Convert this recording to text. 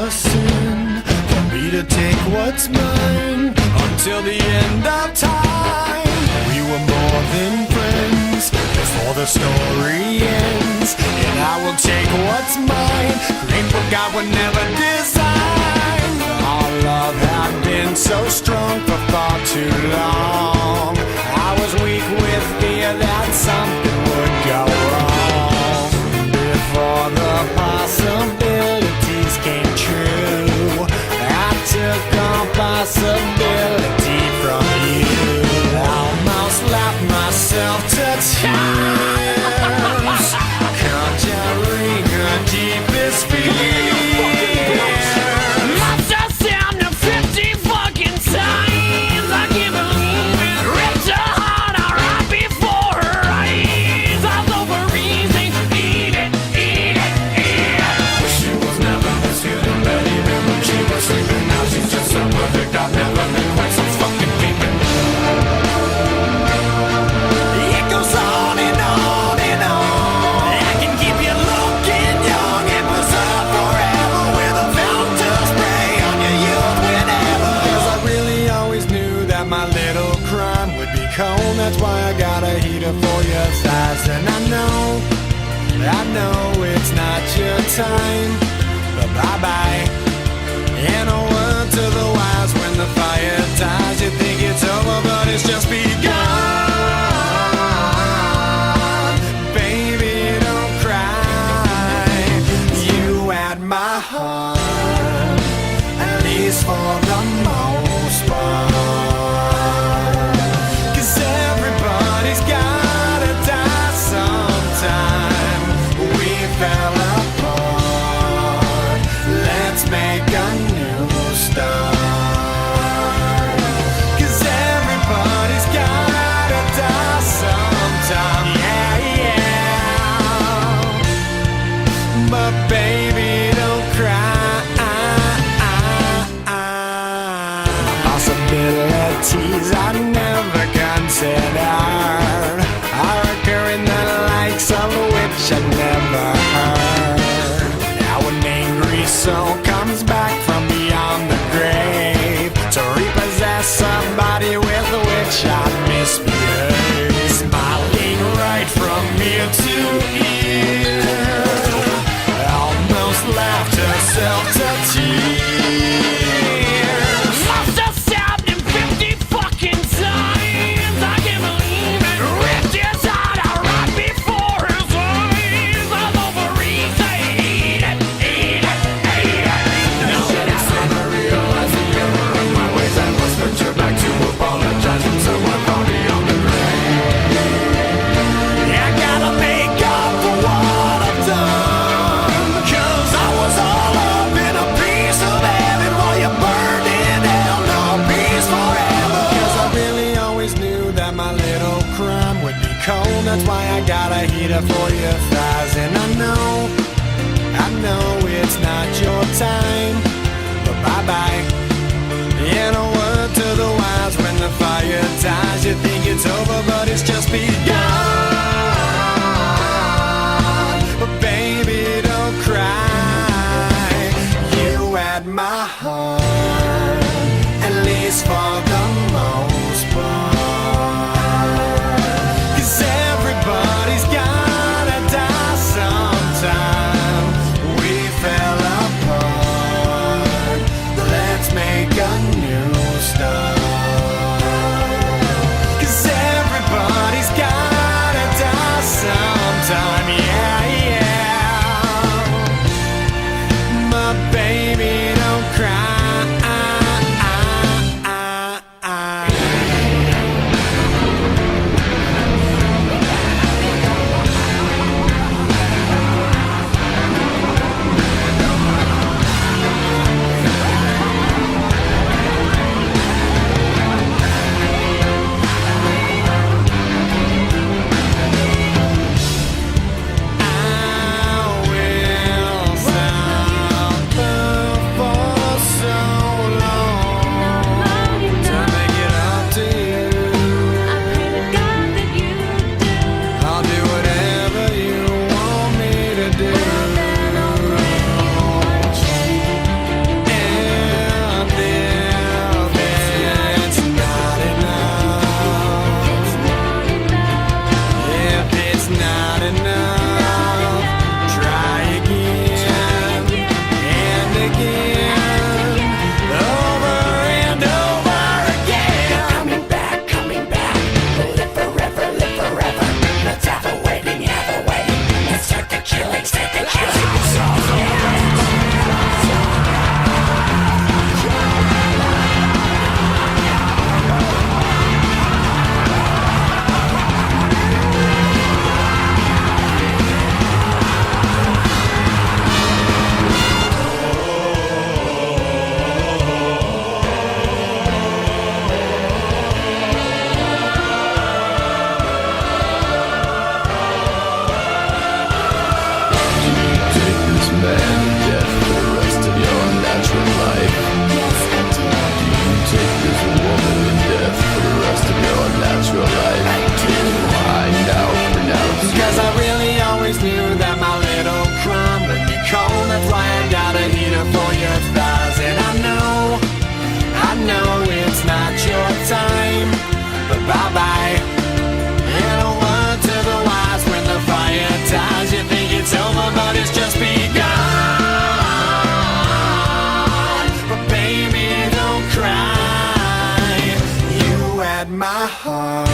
a sin for me to take what's mine until the end of time. We were more than friends before the story ends, and I will take what's mine. Grateful God would never design. Our love had been so strong for far too long. I was weak with fear that something would go wrong before the possibilities came true. I took on possibility from you. Almost laughed myself to tears, conjuring a deepest fear. Lost us down to 50 fucking times. I can't believe it. Ripped her heart out right before her eyes. I was over easy. Eat it, eat it, eat it. She was never this good and bad even when she was sleeping. Now she's just so perfect. I've never been quite so fucking peeping. It goes on and on and on. I can keep you looking young and preserve forever with a fountain spray on your youth whenever. 'Cause I really always knew that my little crime would be cold. That's why I got a heater for your thighs. And I know it's not your time, but bye-bye. And a word to the wise, when the fire dies, you think it's over, but it's just begun. Baby, don't cry. You had my heart, at least for the most part. 'Cause everybody's gotta die sometime. We fell apart. Let's make a new start. 'Cause everybody's gotta die sometime. Yeah, yeah. But baby, don't cry. Possibilities I never considered are occurring, the likes of which I never heard. Now an angry soul comes back from beyond the grave to repossess somebody with which I misbehaved. Smiling right from ear to ear, almost laughed herself to tears. Lost us out in 50 fucking times. I can't believe it. Ripped his heart out right before his eyes. I was over easy. Eat it, eat it, eat it. No, I realized the error of my ways. I must venture back to apologize from someone already on the grave. I gotta make up for what I've done, 'cause I was all up in a piece of heaven while you burned in hell. No peace forever. 'Cause I really always knew that my little crime would be cold. That's why I got a heater for your thighs. And I know it's not your time, but bye-bye. And a word to the wise, when the fire dies, you think it's over, but it's just begun. But baby, don't cry. You had my heart, at least for the most part. 'Cause everybody's gotta die sometime. We fell apart. Let's make a new start. 'Cause everybody's gotta die sometime. Yeah, yeah. But baby, don't cry. heart.